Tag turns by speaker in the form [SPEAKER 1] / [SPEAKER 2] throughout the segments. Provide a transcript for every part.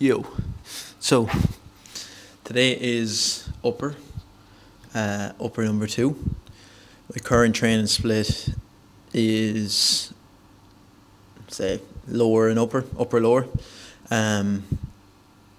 [SPEAKER 1] Yo. So today is upper number 2. My current training split is say lower and upper lower.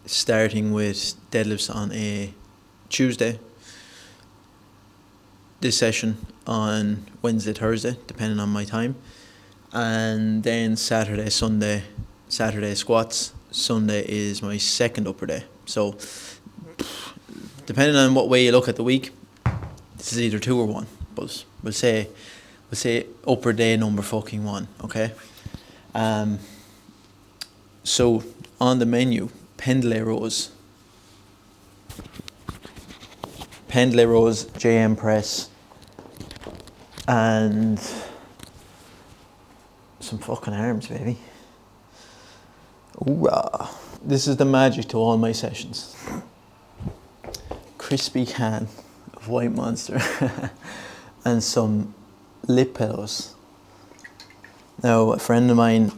[SPEAKER 1] Starting with deadlifts on a Tuesday. This session on Wednesday, Thursday, depending on my time. And then Saturday squats. Sunday is my second upper day. So depending on what way you look at the week, this is either 2 or 1. But we'll say upper day number fucking 1, okay? So on the menu, pendlay rows, JM press, and some fucking arms, baby. Hoorah. This is the magic to all my sessions. Crispy can of White Monster and some lip pillows. Now, a friend of mine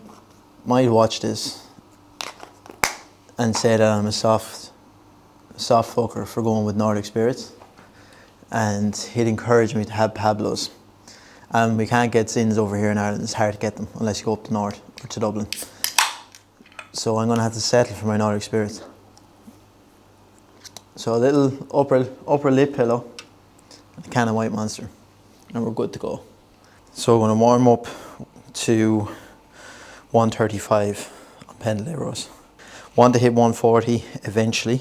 [SPEAKER 1] might watch this and say that I'm a soft fucker for going with Nordic Spirits, and he'd encourage me to have Pablos. And we can't get Zins over here in Ireland. It's hard to get them unless you go up to North or to Dublin. So I'm going to have to settle for my Nordic Spirits. So a little upper lip pillow and a can of White Monster, and we're good to go. So we're going to warm up to 135 on pendlay rows. Want to hit 140 eventually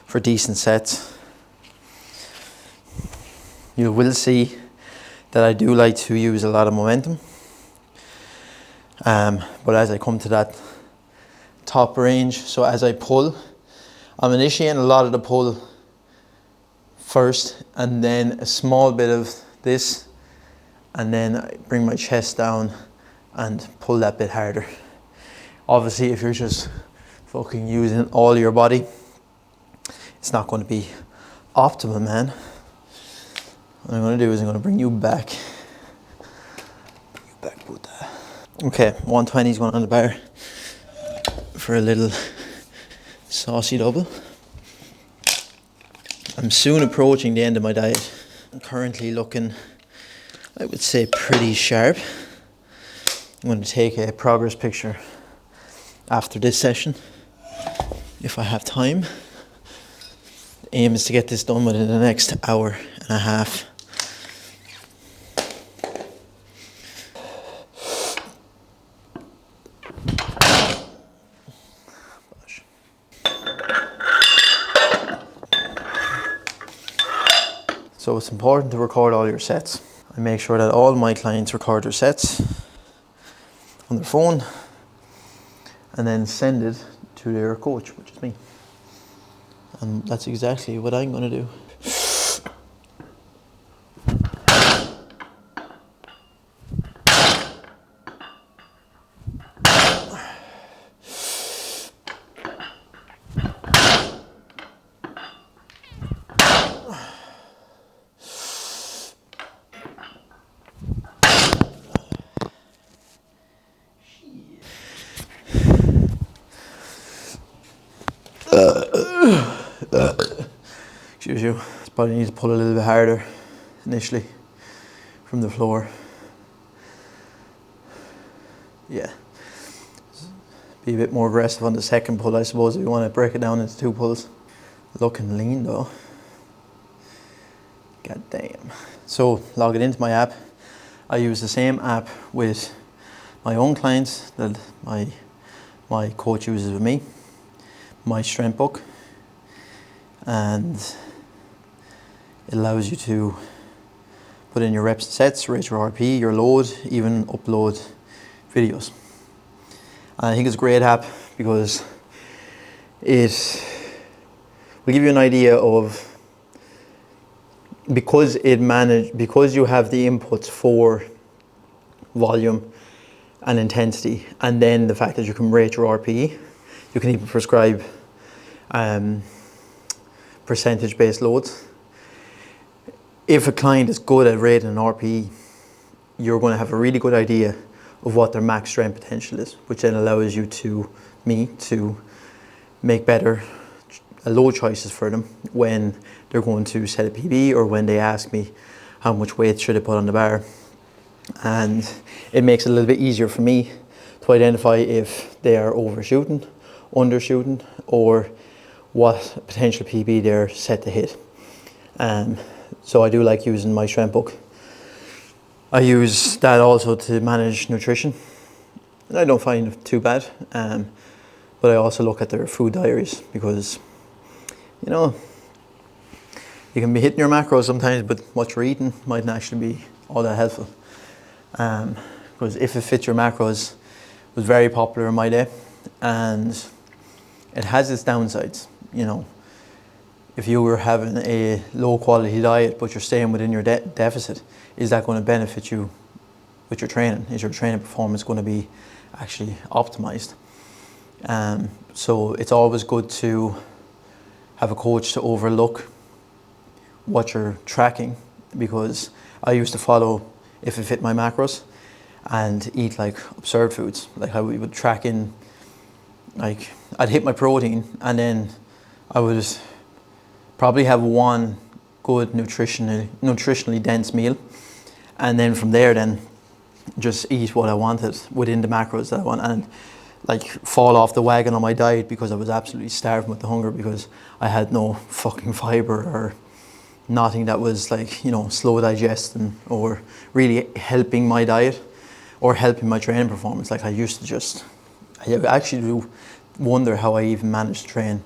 [SPEAKER 1] for decent sets. You will see that I do like to use a lot of momentum. But as I come to that top range, so as I pull, I'm initiating a lot of the pull first, and then a small bit of this, and then I bring my chest down and pull that bit harder. Obviously, if you're just fucking using all your body, it's not going to be optimal, man. What I'm going to do is I'm going to bring you back. Buddha. Okay, 120 is going on the bar for a little saucy double. I'm soon approaching the end of my diet. I'm currently looking, I would say, pretty sharp. I'm going to take a progress picture after this session, if I have time. The aim is to get this done within the next hour and a half. So it's important to record all your sets. I make sure that all my clients record their sets on their phone and then send it to their coach, which is me. And that's exactly what I'm going to do. Excuse you. Probably need to pull a little bit harder initially from the floor. Yeah. Be a bit more aggressive on the second pull, I suppose, if you want to break it down into 2 pulls. Looking lean though. God damn. So log it into my app. I use the same app with my own clients that my coach uses with me. My strength book, and it allows you to put in your reps and sets, rate your RP, your load, even upload videos. And I think it's a great app because it will give you an idea of, because you have the inputs for volume and intensity, and then the fact that you can rate your RPE. You can even prescribe percentage-based loads. If a client is good at rating an RPE, you're going to have a really good idea of what their max strength potential is, which then allows you to make better load choices for them when they're going to set a PB, or when they ask me how much weight should I put on the bar. And it makes it a little bit easier for me to identify if they are overshooting, undershooting, or what potential PB they're set to hit. So I do like using my strength book. I use that also to manage nutrition. And I don't find it too bad. But I also look at their food diaries, because, you know, you can be hitting your macros sometimes, but what you're eating mightn't actually be all that helpful. Because If It Fits Your Macros was very popular in my day, and it has its downsides. You know, if you were having a low quality diet but you're staying within your deficit, is that going to benefit you with your training? Is your training performance going to be actually optimized? So it's always good to have a coach to overlook what you're tracking, because I used to follow If It Fit My Macros and eat like absurd foods, like how we would track in, like I'd hit my protein and then I would probably have one good nutritionally dense meal, and then from there then just eat what I wanted within the macros that I want, and like fall off the wagon on my diet because I was absolutely starving with the hunger, because I had no fucking fiber or nothing that was like, you know, slow digesting or really helping my diet or helping my training performance. Like I used to just, I actually do wonder how I even managed to train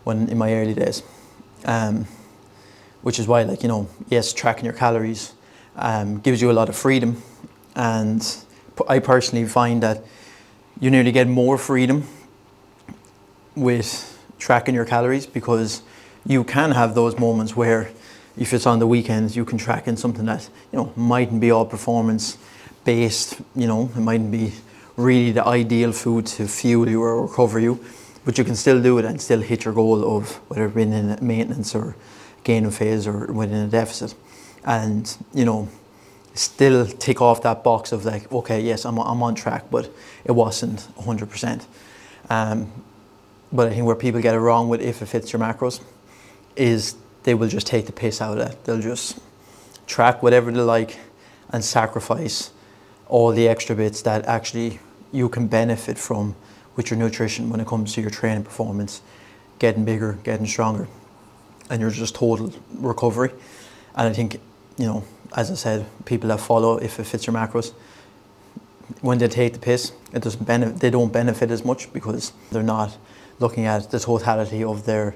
[SPEAKER 1] when in my early days. Which is why, like, you know, yes, tracking your calories gives you a lot of freedom, and I personally find that you nearly get more freedom with tracking your calories, because you can have those moments where, if it's on the weekends, you can track in something that, you know, mightn't be all performance based, you know, it mightn't be really the ideal food to fuel you or recover you, but you can still do it and still hit your goal of whether it be in maintenance or gaining phase or within a deficit, and, you know, still tick off that box of like, okay, yes, I'm on track, but it wasn't 100%. But I think where people get it wrong with If It Fits Your Macros is they will just take the piss out of it. They'll just track whatever they like and sacrifice all the extra bits that actually you can benefit from with your nutrition when it comes to your training performance, getting bigger, getting stronger, and you're just total recovery. And I think, you know, as I said, people that follow If It Fits Your Macros, when they take the piss, they don't benefit as much, because they're not looking at the totality of their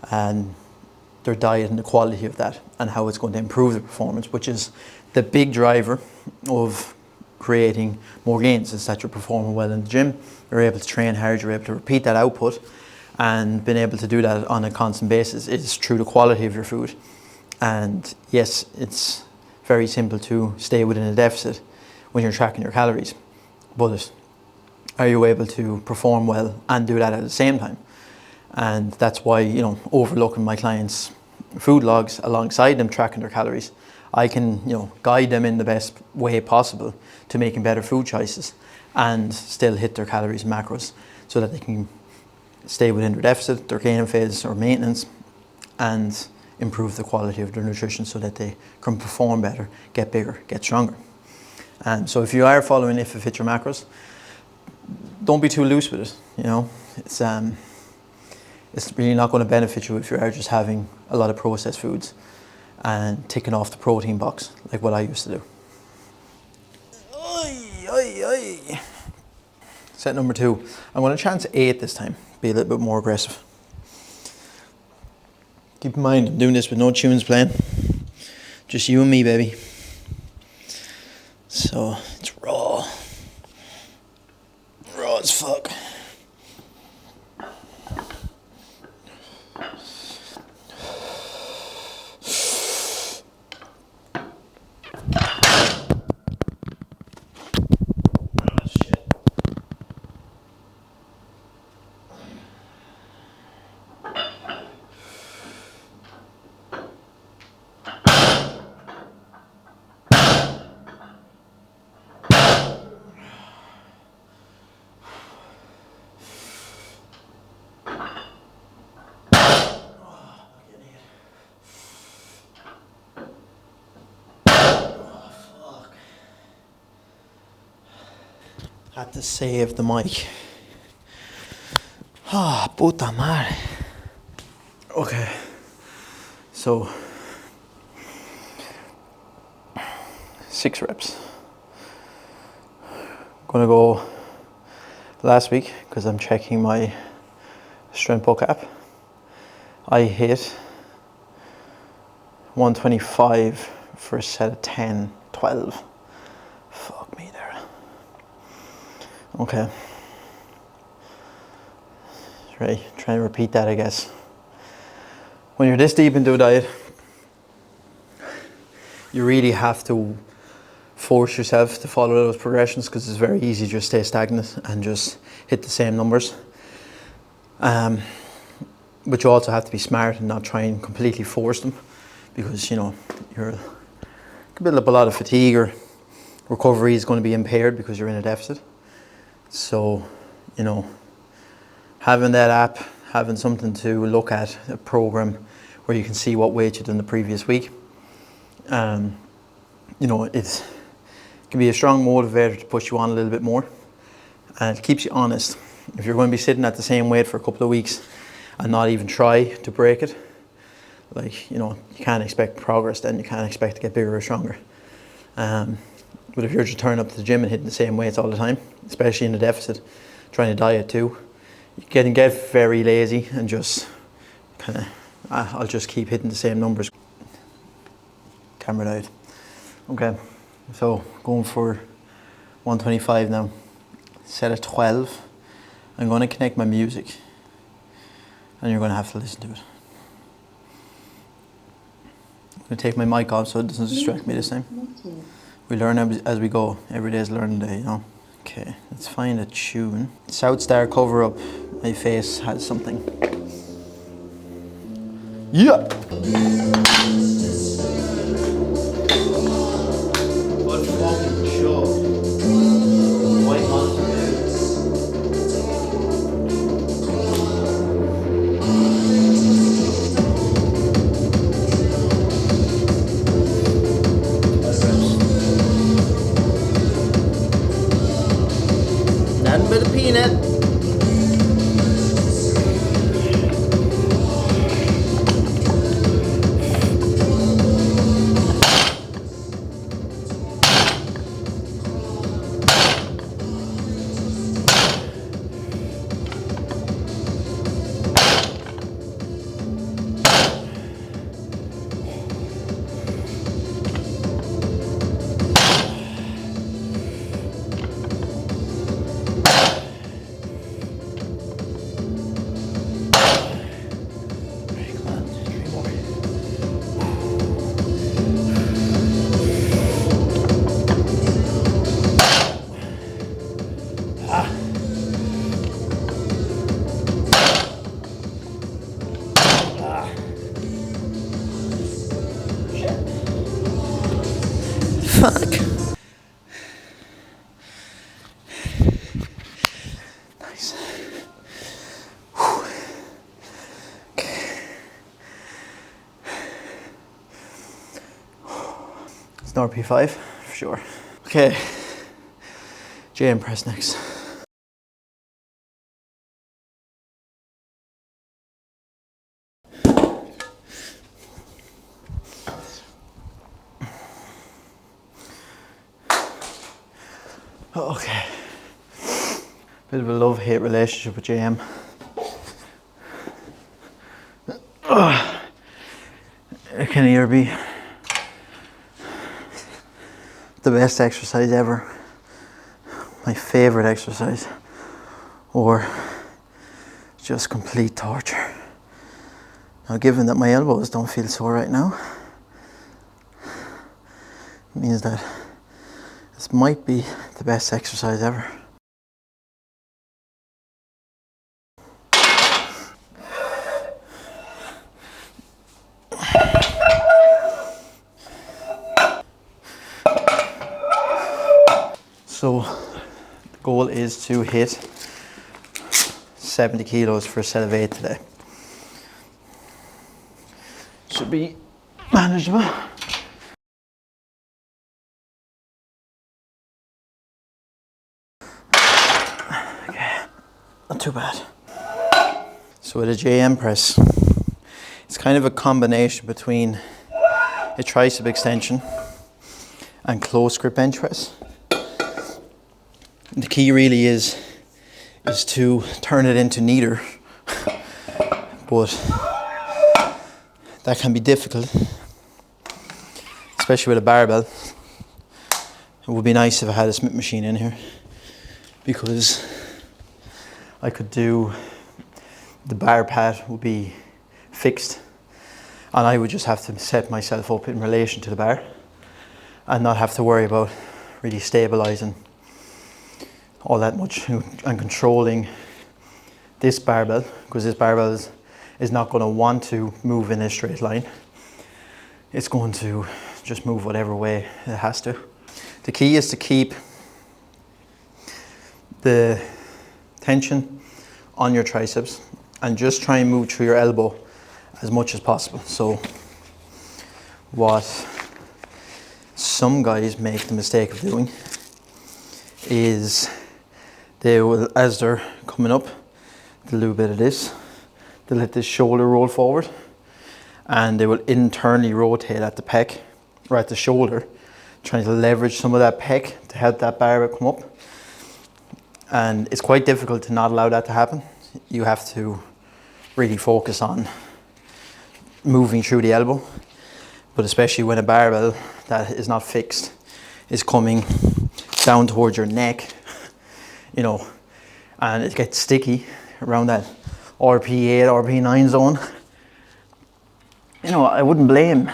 [SPEAKER 1] diet and the quality of that and how it's going to improve the performance, which is the big driver of creating more gains. Is that you're performing well in the gym, you're able to train hard, you're able to repeat that output, and being able to do that on a constant basis is through the quality of your food. And yes, it's very simple to stay within a deficit when you're tracking your calories, but are you able to perform well and do that at the same time? And that's why, you know, overlooking my clients' food logs alongside them tracking their calories, I can, you know, guide them in the best way possible to making better food choices and still hit their calories and macros, so that they can stay within their deficit, their gaining phase or maintenance, and improve the quality of their nutrition so that they can perform better, get bigger, get stronger. And so if you are following If It Fits Your Macros, don't be too loose with it. You know, it's really not going to benefit you if you are just having a lot of processed foods and ticking off the protein box like what I used to do. Set number 2. I'm going to chance 8 this time. Be a little bit more aggressive. Keep in mind, I'm doing this with no tunes playing. Just you and me, baby. So it's raw. Raw as fuck. Had to save the mic. Ah, puta madre. Okay, so 6 reps. Gonna go last week because I'm checking my strength book app. I hit 125 for a set of 10, 12. Fuck me there. Okay. Right, try and repeat that, I guess. When you're this deep into a diet, you really have to force yourself to follow those progressions because it's very easy to just stay stagnant and just hit the same numbers. But you also have to be smart and not try and completely force them because, you know, you can build up a lot of fatigue, or recovery is going to be impaired because you're in a deficit. So, you know, having that app, having something to look at, a program where you can see what weight you did in the previous week, you know, it can be a strong motivator to push you on a little bit more, and it keeps you honest. If you're going to be sitting at the same weight for a couple of weeks and not even try to break it, like, you know, you can't expect progress then. You can't expect to get bigger or stronger. But if you're just turning up to the gym and hitting the same weights all the time, especially in a deficit, trying to diet too, you can get very lazy and just kind of, I'll just keep hitting the same numbers. Camera diet. Okay, so going for 125 now. Set of 12. I'm going to connect my music, and you're going to have to listen to it. I'm going to take my mic off so it doesn't distract me this time. We learn as we go. Every day is learning day, you know. Okay, let's find a tune. South Star Cover Up. My face has something. Yeah! What fucking show. White Monster. Nothing but a peanut. Fuck. Nice. Whew. Okay. It's an RP5 for sure. Okay. JM press next. Okay. Bit of a love-hate relationship with JM. It can either be the best exercise ever, my favourite exercise, or just complete torture. Now, given that my elbows don't feel sore right now, it means that this might be the best exercise ever. So the goal is to hit 70 kilos for a set of 8 today. Should be manageable. Not too bad. So with a JM press, it's kind of a combination between a tricep extension and close grip bench press. The key really is to turn it into neither, but that can be difficult, especially with a barbell. It would be nice if I had a Smith machine in here, because I could do, the bar pad would be fixed and I would just have to set myself up in relation to the bar and not have to worry about really stabilizing all that much and controlling this barbell, because this barbell is not going to want to move in a straight line. It's going to just move whatever way it has to. The key is to keep the tension on your triceps and just try and move through your elbow as much as possible. So what some guys make the mistake of doing is they will, as they're coming up, they'll do a bit of this. They'll let this shoulder roll forward and they will internally rotate at the pec or at the shoulder, trying to leverage some of that pec to help that bar come up. And it's quite difficult to not allow that to happen. You have to really focus on moving through the elbow, but especially when a barbell that is not fixed is coming down towards your neck, you know, and it gets sticky around that RP8, RP9 zone. You know, I wouldn't blame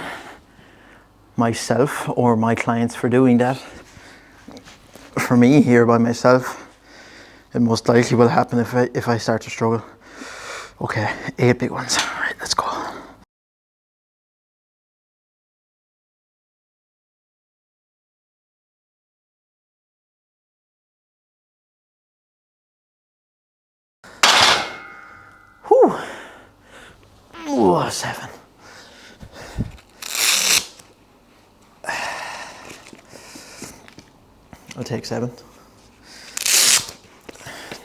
[SPEAKER 1] myself or my clients for doing that. For me here by myself, it most likely will happen if I start to struggle. Okay, 8 big ones. All right, let's go. Whew. Ooh, 7. I'll take 7.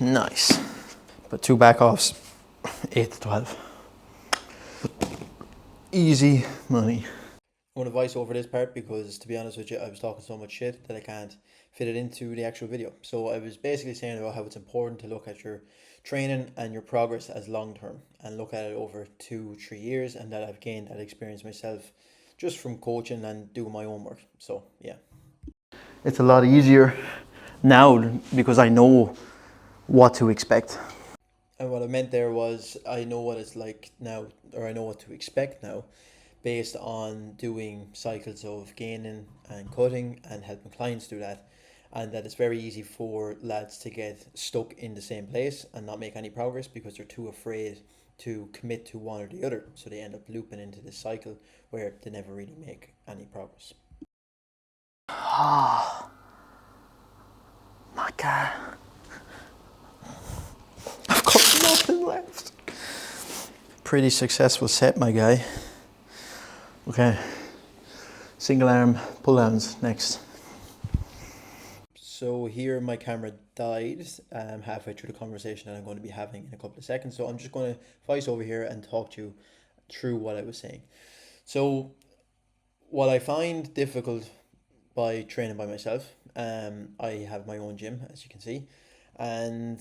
[SPEAKER 1] Nice. But 2 back offs, 8 to 12. Easy money. I want to voice over this part because, to be honest with you, I was talking so much shit that I can't fit it into the actual video. So I was basically saying about how it's important to look at your training and your progress as long term and look at it over 2-3 years, and that I've gained that experience myself just from coaching and doing my own work. So yeah, it's a lot easier now because I know what to expect. And what I meant there was I know what it's like now, or I know what to expect now, based on doing cycles of gaining and cutting and helping clients do that. And that it's very easy for lads to get stuck in the same place and not make any progress because they're too afraid to commit to one or the other. So they end up looping into this cycle where they never really make any progress. Oh my God. I've got nothing left. Pretty successful set, my guy. Okay, single arm pull downs next. So here my camera died halfway through the conversation that I'm going to be having in a couple of seconds. So I'm just going to voice over here and talk to you through what I was saying. So what I find difficult by training by myself, I have my own gym, as you can see, and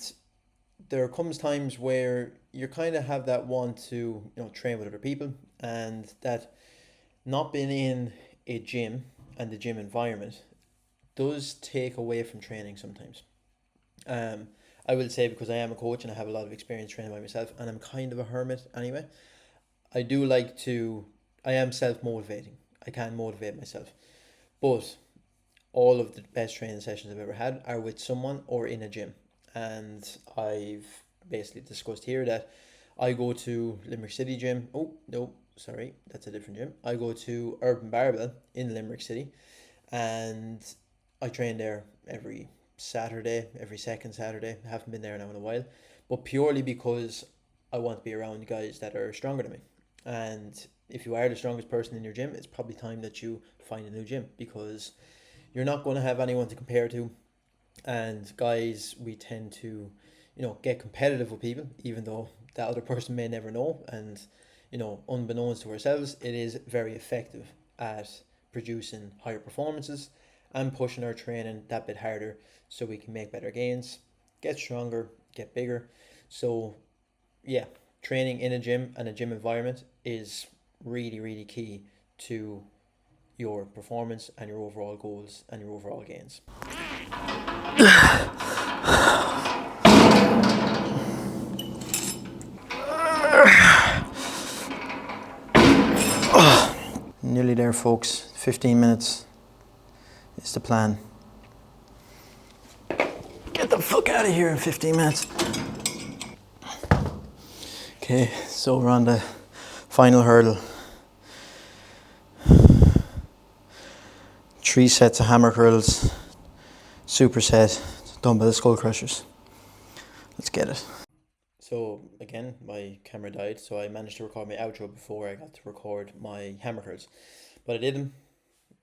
[SPEAKER 1] there comes times where you kind of have that want to, train with other people, and that not being in a gym and the gym environment does take away from training sometimes. I will say, because I am a coach and I have a lot of experience training by myself, and I'm kind of a hermit anyway, I am self-motivating. I can motivate myself. But all of the best training sessions I've ever had are with someone or in a gym. And I've basically discussed here that I go to Limerick City Gym. Oh, no, sorry, that's a different gym. I go to Urban Barbell in Limerick City, and I train there every Saturday, every second Saturday. I haven't been there now in a while, but purely because I want to be around guys that are stronger than me. And if you are the strongest person in your gym, it's probably time that you find a new gym, because you're not going to have anyone to compare to. And guys, we tend to, you know, get competitive with people, even though that other person may never know. And, you know, unbeknownst to ourselves, it is very effective at producing higher performances and pushing our training that bit harder so we can make better gains, get stronger, get bigger. So, yeah, training in a gym and a gym environment is really, really key to your performance and your overall goals and your overall gains. Nearly there, folks. 15 minutes is the plan. Get the fuck out of here in 15 minutes. Okay, so we're on the final hurdle. 3 sets of hammer curls, superset, dumbbell skull crushers. Let's get it. So again, my camera died, so I managed to record my outro before I got to record my hammer curls. But I did them.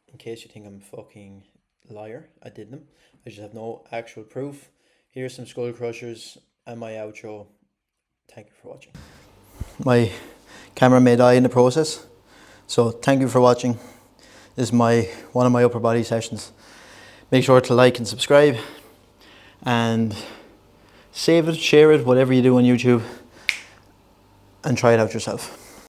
[SPEAKER 1] In case you think I'm a fucking liar, I did them. I just have no actual proof. Here's some skull crushers and my outro. Thank you for watching. My camera may die in the process, so thank you for watching. This is one of my upper body sessions. Make sure to like and subscribe, and save it, share it, whatever you do on YouTube, and try it out yourself.